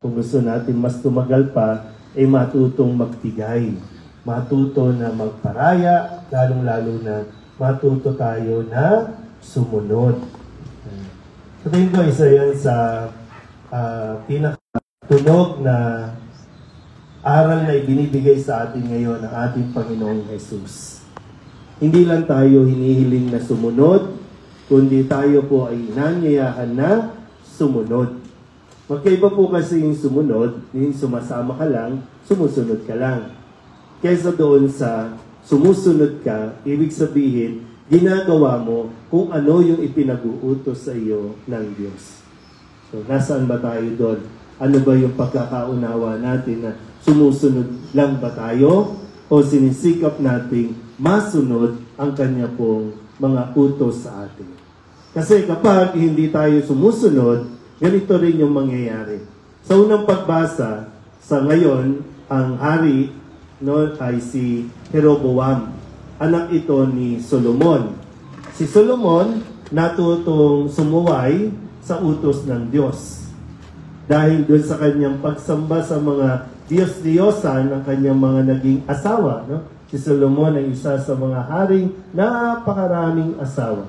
kung gusto natin mas tumagal pa, ay matutong magbigay. Matuto na magparaya, lalong-lalo na matuto tayo na sumunod. So, tingin ko isa yan sa pinakatunog na aral na ibinibigay sa atin ngayon ng ating Panginoong Jesus. Hindi lang tayo hinihiling na sumunod, kundi tayo po ay inanyayahan na sumunod. Magkaiba po kasi yung sumunod, yung sumasama ka lang, sumusunod ka lang. Kaysa doon sa sumusunod ka, ibig sabihin, ginagawa mo kung ano yung ipinag-uutos sa iyo ng Diyos. So, nasaan ba tayo doon? Ano ba yung pagkakaunawa natin na sumusunod lang ba tayo? O sinisikap nating masunod ang Kanya pong mga utos sa atin? Kasi kapag hindi tayo sumusunod, ganito rin yung mangyayari. Sa unang pagbasa, sa ngayon, ang hari ay si Jeroboam. Anak ito ni Solomon. Si Solomon natutong sumuway sa utos ng Diyos. Dahil doon sa kanyang pagsamba sa mga Diyos-Diyosan ng kanyang mga naging asawa. Si Solomon ay isa sa mga haring napakaraming asawa.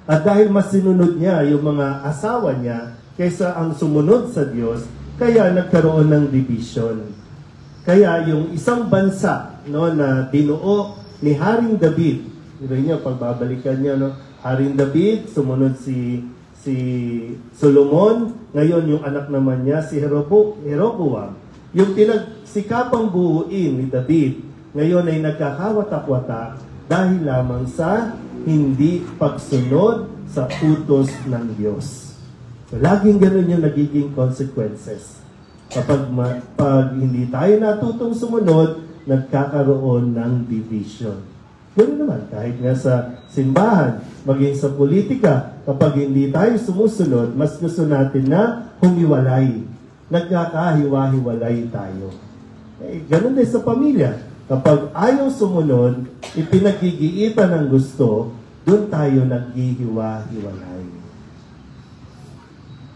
At dahil mas sinunod niya yung mga asawa niya kaysa ang sumunod sa Diyos, kaya nagkaroon ng division. Kaya yung isang bansa na binuo ni Haring David, niyo, pagbabalikan niya, Haring David, sumunod si Solomon, ngayon yung anak naman niya, si Jeroboam. Yung pinagsikapang buuin ni David, ngayon ay nagkakawatak-watak dahil lamang sa hindi pagsunod sa utos ng Diyos. So, laging ganun yung nagiging consequences. Kapag hindi tayo natutong sumunod, nagkakaroon ng division. Ganoon naman, kahit nga sa simbahan, maging sa politika, kapag hindi tayo sumusunod, mas gusto natin na humiwalay. Nagkakahiwa-hiwalay tayo. Ganoon din sa pamilya. Kapag ayaw sumunod, ipinagigiitan ng gusto, doon tayo naghihiwa-hiwalay.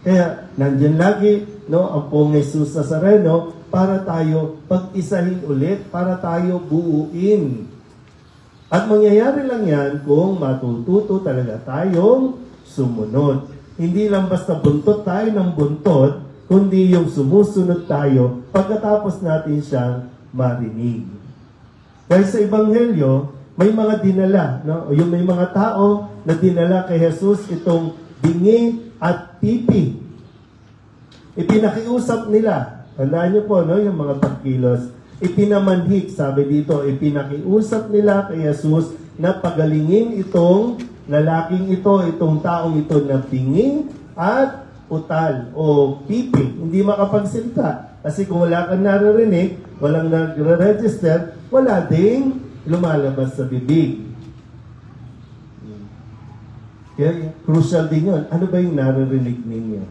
Kaya, nandyan lagi, ang Pong Jesus Nazareno, para tayo pag-isahin ulit, para tayo buuin. At mangyayari lang yan kung matututo talaga tayong sumunod. Hindi lang basta buntot tayo ng buntot, kundi yung sumusunod tayo pagkatapos natin siyang marinig. Dahil sa Ebanghelyo, may mga dinala, o yung may mga tao na dinala kay Jesus itong bingi at pipi. Ipinakiusap nila. Tandaan niyo po, yung mga pagkilos. Ipinamanhik, sabi dito, ipinakiusap nila kay Jesus na pagalingin itong lalaking ito, itong taong ito na bingi at utal o pipi. Hindi makapagsalita. Kasi kung wala kang naririnig, walang nagre-register, wala ding lumalabas sa bibig. Kaya crucial din yun. Ano ba yung naririnig ninyo?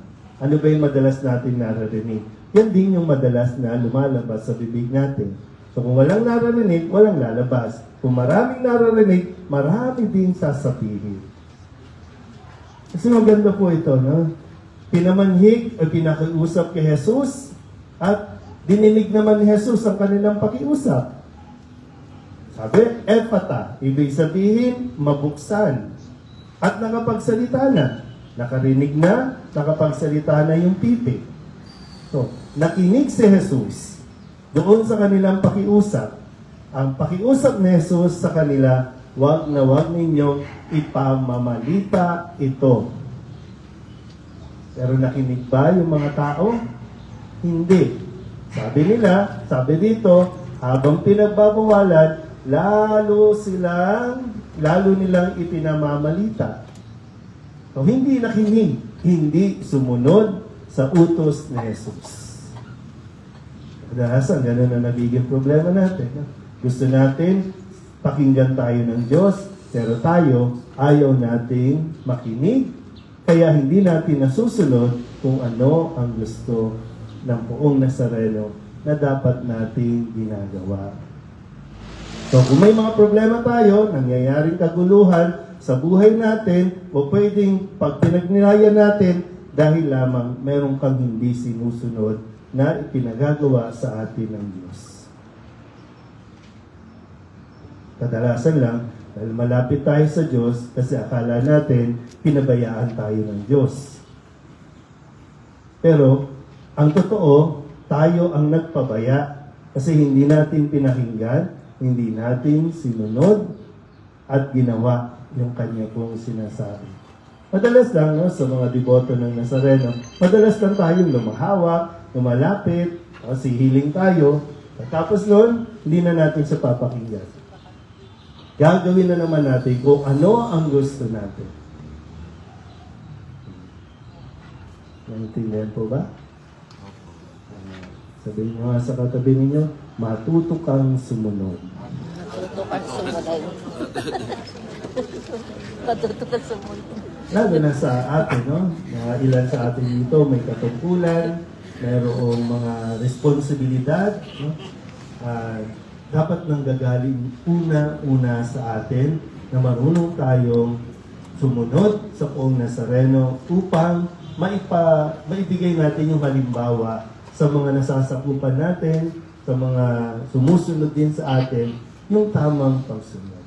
Ano ba yung madalas natin naririnig? Yan din yung madalas na lumalabas sa bibig natin. So kung walang naririnig, walang lalabas. Kung maraming naririnig, marami din sasabihin. Kasi maganda po ito, Pinamanhik o pinakiusap kay Jesus at dininig naman ni Jesus ang kanilang pakiusap. Sabi, ephata, ibig sabihin, mabuksan. At nakapagsalita na. Nakarinig na, nakapagsalita na yung pipi. So, nakinig si Jesus doon sa kanilang pakiusap. Ang pakiusap ni Jesus sa kanila, wag na wag ninyong ipamamalita ito. Pero nakinig ba yung mga tao? Hindi. Sabi dito, habang pinagbabawalan, lalo nilang ipinamamalita. So, hindi nakinig, hindi sumunod sa utos ni Jesus. Kadalasan, ganun na nagiging problema natin. Gusto natin, pakinggan tayo ng Diyos, pero tayo, ayaw nating makinig, kaya hindi natin nasusunod kung ano ang gusto ng Poong Nazareno na dapat nating ginagawa. So, kung may mga problema tayo, nangyayaring kaguluhan sa buhay natin, o pwedeng pag pinagnilayan natin, dahil lamang meron kang hindi sinusunod na ipinagagawa sa atin ng Diyos. Kadalasan lang, dahil malapit tayo sa Diyos, kasi akala natin, pinabayaan tayo ng Diyos. Pero, ang totoo, tayo ang nagpabaya kasi hindi natin pinakinggan, hindi natin sinunod at ginawa yung kanya pong sinasabi. Madalas lang, no, sa mga deboto ng Nazareno, madalas lang tayong lumahawak, lumalapit, hihiling tayo, at tapos noon, hindi na natin siya papakinggan. Gagawin na naman natin kung ano ang gusto natin. Naintindihan po ba? Sabihin nyo nga sa katabi ninyo, matuto kang sumunod. Matuto kang sumunod. Matuto kang sumunod. Lalo na sa atin, no? Na ilan sa atin dito may katungkulan, mayroong mga responsibilidad, no? Dapat nang gagaling una-una sa atin na marunong tayong sumunod sa Poong Nazareno upang maibigay natin yung halimbawa sa mga nasasakupan natin, sa mga sumusunod din sa atin, yung tamang pagsunod.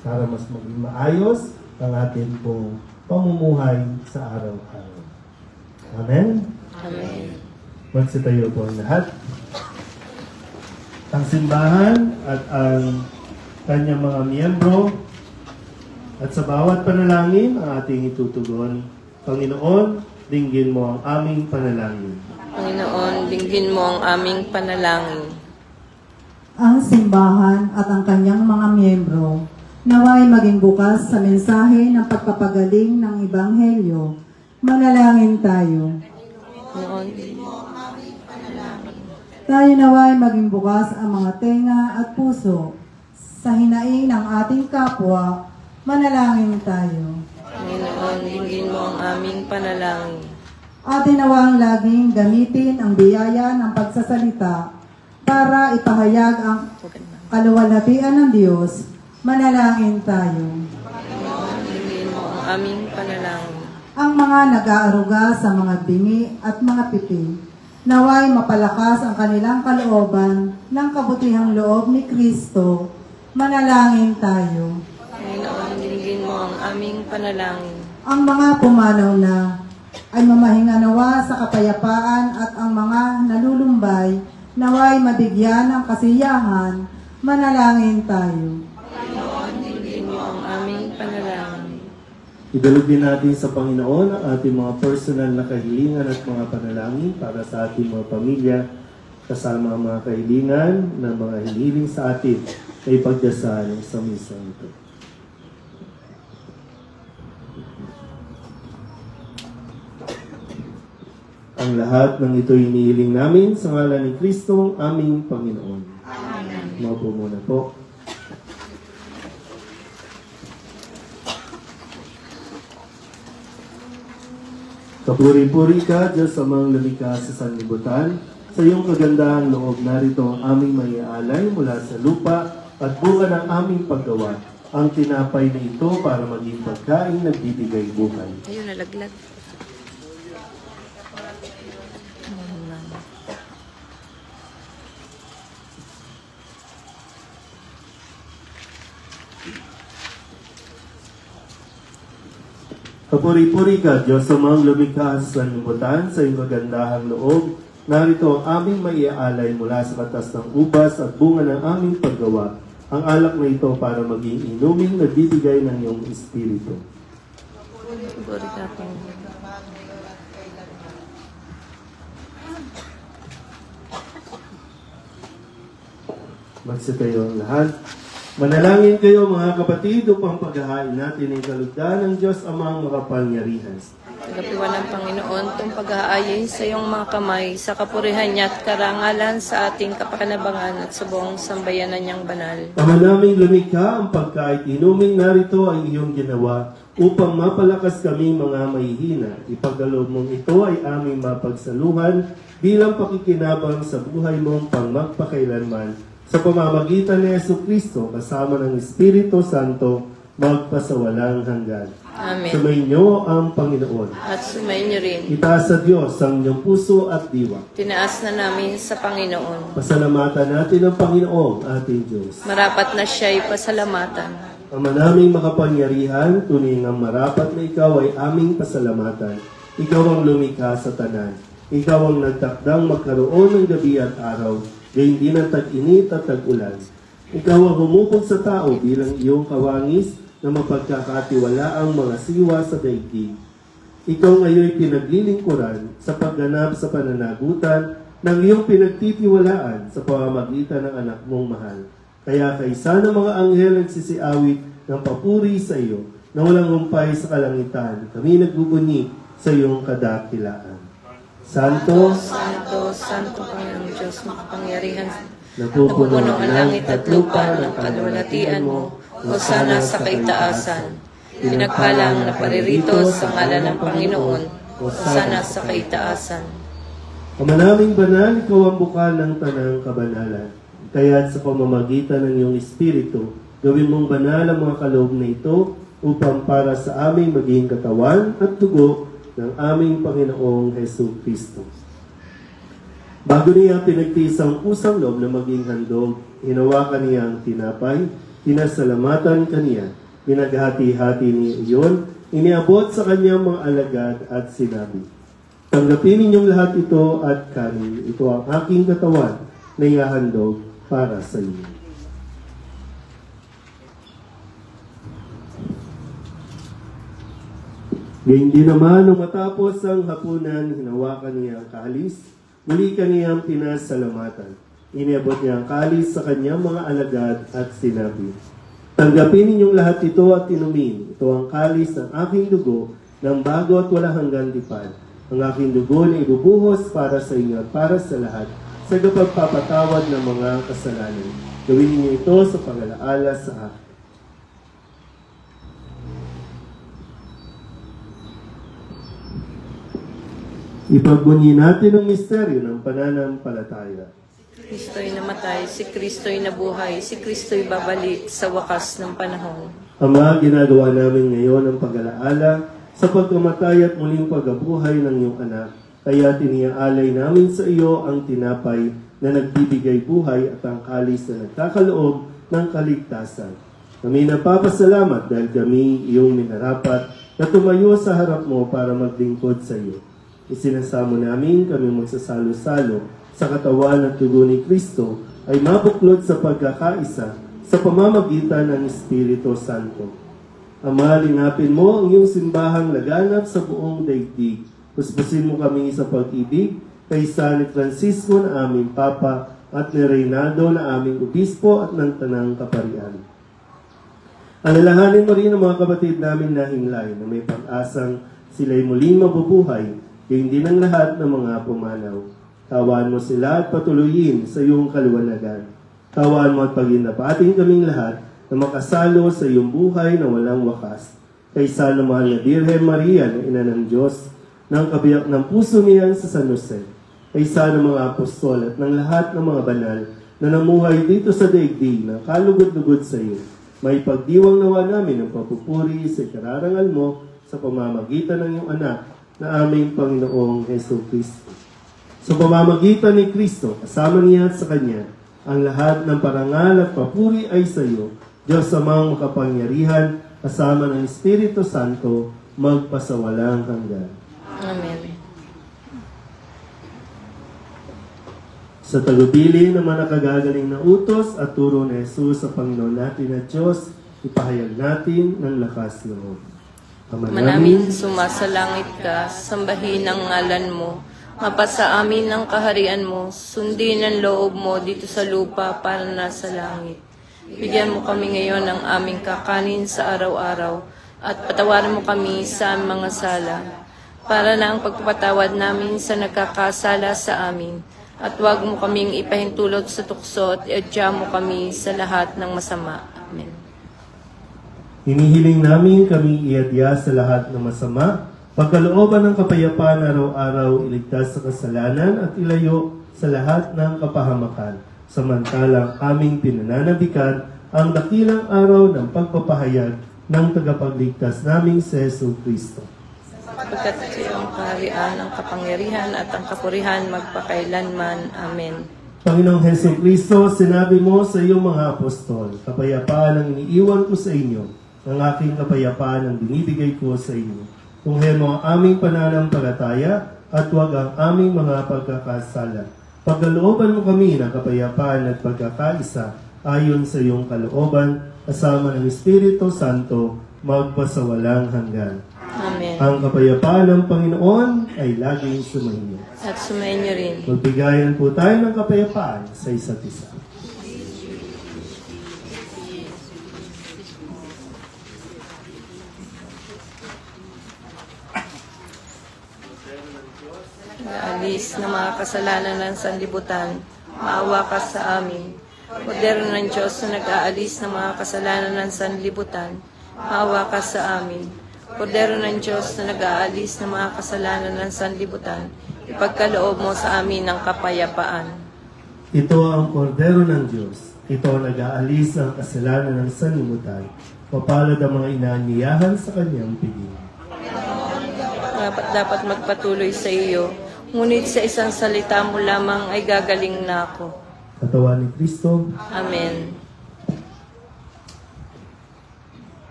Para mas maging maayos ang atin pong pamumuhay sa araw-araw. Amen? Amen. Magsitayo po ang lahat. Ang simbahan at ang kanyang mga miyembro at sa bawat panalangin ang ating itutugon. Panginoon, dinggin mo ang aming panalangin. Panginoon, dinggin mo ang aming panalangin. Ang simbahan at ang kanyang mga miyembro naway maging bukas sa mensahe ng pagpapagaling ng Ebanghelyo. Manalangin tayo. Panginoon, Tayo naway maging bukas ang mga tenga at puso sa hinaing ng ating kapwa. Manalangin tayo. Panginoon, dinggin mo ang aming panalangin. Atin nawang laging gamitin ang biyaya ng pagsasalita para ipahayag ang kaluwalhatian ng Diyos. Manalangin tayo. Panginoon, dinggin mo ang aming panalangin. Ang mga nag-aaruga sa mga bingi at mga pipi, naway mapalakas ang kanilang kalooban ng kabutihang loob ni Kristo. Manalangin tayo. Panginoon, dinggin mo ang aming panalangin. Ang mga pumanaw na ay mamahinga nawa sa kapayapaan at ang mga nalulumbay naway mabigyan ng kasiyahan. Manalangin tayo. Panginoon, dinggin mo ang aming panalangin. Idalog din natin sa Panginoon ang ating mga personal na kahilingan at mga panalangin para sa ating mga pamilya, kasama ang mga kahilingan ng mga hinihiling sa atin ay pagdasal sa misang ito. Ang lahat ng ito hinihiling namin sa ngalan ni Kristo, aming Panginoon. Amen. Maupo muna po. Kapuri-puri ka, Diyos amang lumikha sa sanlibutan. Sa iyong kagandahang loob, narito ang aming maiaalay mula sa lupa at bunga ng aming paggawa. Ang tinapay na ito para maging pagkain nagbibigay buhay. Ayun, nalaglag. Kapuri-puri ka, Diyos amang lumikha sa sanlibutan, sa iyong kagandahang loob. Narito ang aming maiaalay mula sa katas ng ubas at bunga ng aming paggawa. Ang alak na ito para maging inuming nagbibigay ng iyong espiritu. Puri ka, Panginoon. Magsitayo ang lahat. Manalangin kayo mga kapatid upang paghahain natin ang kalugdan ng Diyos amang makapangyarihan. Tagapiwan ng Panginoon itong pag-aayin sa iyong mga kamay sa kapurihan niya at karangalan sa ating kapakanabangan at sa buong sambayanan niyang banal. Ama naming lumikha, ang pagkait inuming narito ay iyong ginawa upang mapalakas kami mga mahihina. Ipagkaloob mong ito ay aming mapagsaluhan bilang pakikinabang sa buhay mong pangmagpakailanman. Sa pamamagitan ni Jesu Kristo kasama ng Espiritu Santo magpasawalang hanggan. Amen. Sumainyo ang Panginoon. At sumainyo rin. Itaas sa Diyos ang inyong puso at diwa. Tinaas na namin sa Panginoon. Pasalamatan natin ang Panginoong ating Diyos. Marapat na siya'y pasalamatan. Ama naming makapangyarihan, tuning ang marapat na ikaw ay aming pasalamatan. Ikaw ang lumikha sa tanan. Ikaw ang nagtakdang magkaroon ng gabi at araw, gayon din ang tag-init at tag-ulan. Ikaw ang humukog sa tao bilang iyong kawangis na mapagkakatiwala ang mga siwa sa daigdig. Ikaw ngayon pinaglilingkuran sa pagganap sa pananagutan ng iyong pinagtitiwalaan sa pamamagitan ng anak mong mahal. Kaya kaysa ng mga anghel nagsisiawit ng papuri sa iyo na walang humpay sa kalangitan, kami nagbubuni sa iyong kadakilaan. Santo, Santo, Santo Panginoong Diyos, makapangyarihan. napupuno Napupuno ang langit at lupa ng kaluwalhatian mo, hosana sa kaitaasan. Pinagpalang na paririto sa ngalan ng Panginoon, hosana sa kaitaasan. Ama naming banal, ikaw ang bukal ng tanang kabanalan. Kaya't sa pamamagitan ng iyong Espiritu, gawin mong banal ang mga kaloob na ito upang para sa aming maging katawan at dugo ng aming Panginoong Hesus Kristo. Bago niya pinagtiis ang pusang loob na maging handog, hinawakan niya ang tinapay, pinasalamatan kaniya, pinaghati-hati niya iyon, iniabot sa kanyang mga alagad at sinabi, tanggapin ninyong lahat ito at kanin. Ito ang aking katawan na ihahandog para sa inyo. Gayun din naman, nung matapos ang hapunan, hinawakan niya ang kahalis, muli kaniyang pinasalamatan. Iniabot niya ang kahalis sa kanyang mga alagad at sinabi, tanggapin ninyong lahat ito at inumin. Ito ang kahalis ng aking dugo ng bago at walang hanggang tipan. Ang aking dugo na ibubuhos para sa inyo at para sa lahat sa pagpapatawad ng mga kasalanan. Gawin niyo ito sa pag-alaala sa akin. Ipagbunyi natin ang misteryo ng pananampalataya. Kristo'y namatay, si Kristo'y nabuhay, si Kristo'y babalik sa wakas ng panahon. Ama, ginagawa namin ngayon ang pag-alaala sa pagkamatay at muling pagkabuhay ng iyong anak. Kaya tiniaalay namin sa iyo ang tinapay na nagbibigay buhay at ang kalis na nagkakaloob ng kaligtasan. Kami napapasalamat dahil kami iyong minarapat na tumayo sa harap mo para maglingkod sa iyo. Isinasamo namin kami magsasalo-salo sa katawan at dugo ni Kristo ay mabuklod sa pagkakaisa sa pamamagitan ng Espiritu Santo. Ama, linapin mo ang iyong simbahang laganap sa buong daigdig. Puspusin mo kami sa pag-ibig kay San Francisco na aming Papa at ni Reynaldo na aming Obispo at ng Tanang Kaparian. Alalahanin mo rin ang mga kapatid namin na hinlay na may pag-asang sila'y muling mabubuhay, hindi ng lahat ng mga pumanaw. Tawaan mo sila at patuloyin sa iyong kaluwanagan. Tawaan mo at paginapating kaming lahat na makasalo sa iyong buhay na walang wakas. Kaysa na mahal na Birhen Maria na ina ng Diyos, ng kabiyak ng puso niyan sa San Jose. Kaysa ng mga apostol at ng lahat ng mga banal na namuhay dito sa daigdig na kalugod-lugod sa iyo. May pagdiwang nawa namin ang papupuri sa kararangal mo sa pamamagitan ng iyong anak na aming Panginoong Hesus Kristo. Sa pamamagitan ni Kristo, kasama niya at sa Kanya, ang lahat ng parangal at papuri ay sa iyo, Diyos amang makapangyarihan, kasama ng Espiritu Santo, magpasawalang hanggan. Amen. Sa tagubilin ng mga nakagagaling na utos at turo ni Jesus sa Panginoon natin at Diyos, ipahayag natin ng lakas loob. Ama Manamin sumasalangit ka, sambahin ang ngalan mo, mapasa amin ang kaharian mo, sundin ang loob mo dito sa lupa para nasa langit. Bigyan mo kami ngayon ng aming kakanin sa araw-araw, at patawarin mo kami sa mga sala, para na ang pagpapatawad namin sa nagkakasala sa amin, at huwag mo kaming ipahintulot sa tukso at iadya mo kami sa lahat ng masama. Amen. Hinihiling namin kami iadya sa lahat ng masama, pagkalooban ng kapayapaan araw-araw, iligtas sa kasalanan at ilayo sa lahat ng kapahamakan. Samantalang aming pinananabikan ang dakilang araw ng pagpapahayag ng tagapagligtas naming si Jesu Kristo. Pagkat sa iyo ang kaharian, ang kapangyarihan at ang kapurihan magpakailanman. Amen. Panginoong Hesus Kristo, sinabi mo sa iyong mga apostol, kapayapaan ang iniiwan ko sa inyo, ang aking kapayapaan ang binibigay ko sa inyo. Tunghayan mo ang aming pananampalataya at huwag ang aming mga pagkakasala. Pagkalooban mo kami ng kapayapaan at pagkakaisa ayon sa iyong kalooban, kasama ng Espiritu Santo, magpasawalang hanggan. Amen. Ang kapayapaan ng Panginoon ay laging sumainyo. At sumainyo rin. Magbigayan po tayo ng kapayapaan sa isa't isa. Alis ng mga kasalanan ng sanlibutan, maawa ka sa amin. Poder ng Diyos na nag-aalis ng mga kasalanan ng sanlibutan, maawa ka sa amin. Poder ng Diyos na nag-aalis ng mga kasalanan ng sanlibutan, ipagkaloob mo sa amin ng kapayapaan. Ito ang kordero ng Diyos. Ito ang nag-aalis ng kasalanan ng sanlibutan. Mapalad ang mga inaanyayahan sa kanyang piging. Dapat magpatuloy sa iyo, ngunit sa isang salita mo lamang ay gagaling na ako. Katawan ni Kristo. Amen.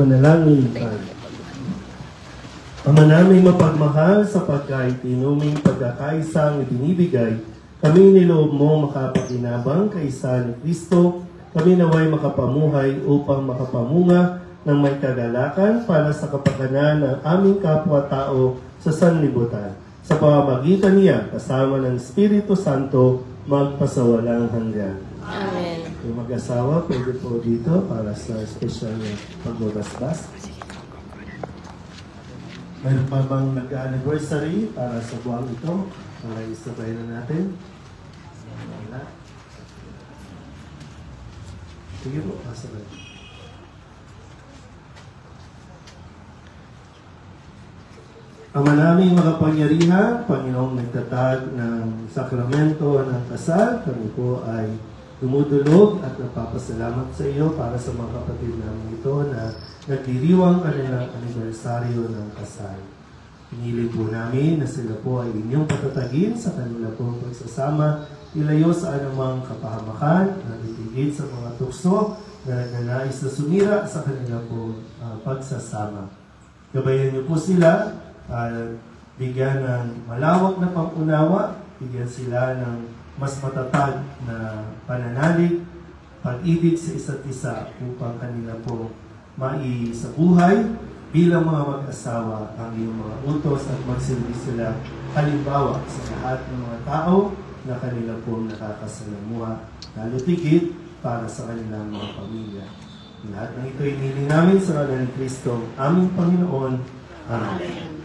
Manalangin tayo. Ama namin mapagmahal, sapagkat inuming pagkakaisang ibinibigay, kami niloob mo makapakinabang kaisa ni Kristo, kami naway makapamuhay upang makapamunga ng may kagalakan para sa kapakanan ng aming kapwa-tao sa sanlibutan. Sa pamamagitan niya, kasama ng Espiritu Santo, magpasawalang hanggan. Mayroon pa bang nag-anniversary para sa buwang ito? Para isabay na natin. Wala. Sige po, pasabay. Ama naming makapangyarihan, Panginoong nagtatag ng sakramento ng kasal, kami po ay dumudulog at nagpapasalamat sa iyo para sa mga kapatid namin ito na nagdiriwang kanilang anibersaryo ng kasal. Hiniling po namin na sila po ay inyong patatagin sa kanila pong pagsasama, ilayo sa anumang kapahamakan, na itigid sa mga tukso na nagnanais na sumira sa kanila pong pagsasama. Gabayan niyo po sila, bigyan ng malawak na pang-unawa, bigyan sila ng mas matatag na pananalig, pag-ibig sa isa't isa upang kanila po maisabuhay bilang mga mag-asawa ang iyong mga utos at magsilbi sila halimbawa sa lahat ng mga tao na kanila po nakakasalamuha, lalo tigit para sa kanilang mga pamilya. Lahat ng ito iniling namin sa ngalan ni Kristo, aming Panginoon. Amen.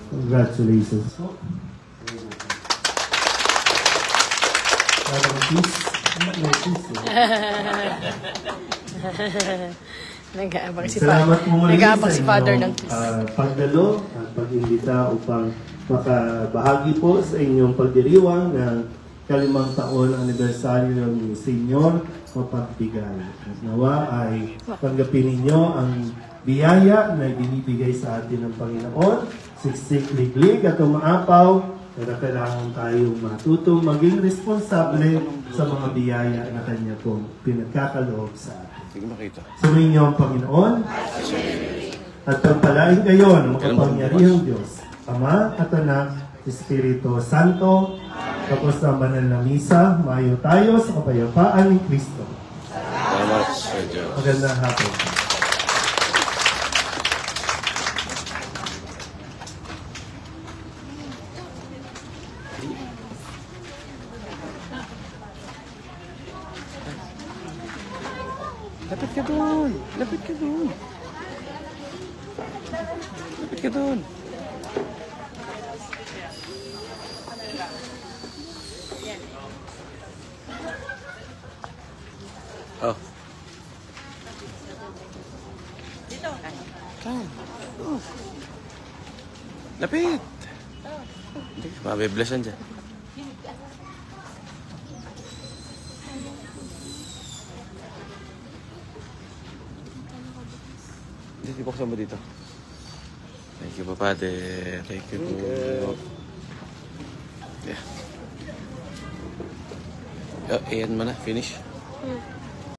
Congratulations po. Salamat po muli sa inyong pagdalo at pag-imbita upang makabahagi po sa inyong pagdiriwang ng 5 taon anibersaryo ni Senyor Mapagbigay. At nawa ay tanggapin ninyo ang biyaya na ibinibigay sa atin ng Panginoon, siksik, liglig at umaapaw, kaya kailangan tayong matutong maging responsable sa mga biyaya na Kanya pong pinagkakaloob sa atin. Sumayin niyo ang Panginoon at pagpalain kayo ng makapangyarihang Diyos, Ama at Anak, Espiritu Santo, tapos ang banal na misa, mayo tayo sa kapayapaan ni Kristo. Magandang hapon. Lapit ka doon! Lapit ka doon! Lapit ka doon! Oh. Dito. Come. Oh. Lapit! Hindi, mabiblesan dyan. Hindi, buksan mo dito. Thank you, Papade. Thank you po. Yeah. Oh, ayan mo na. Finish.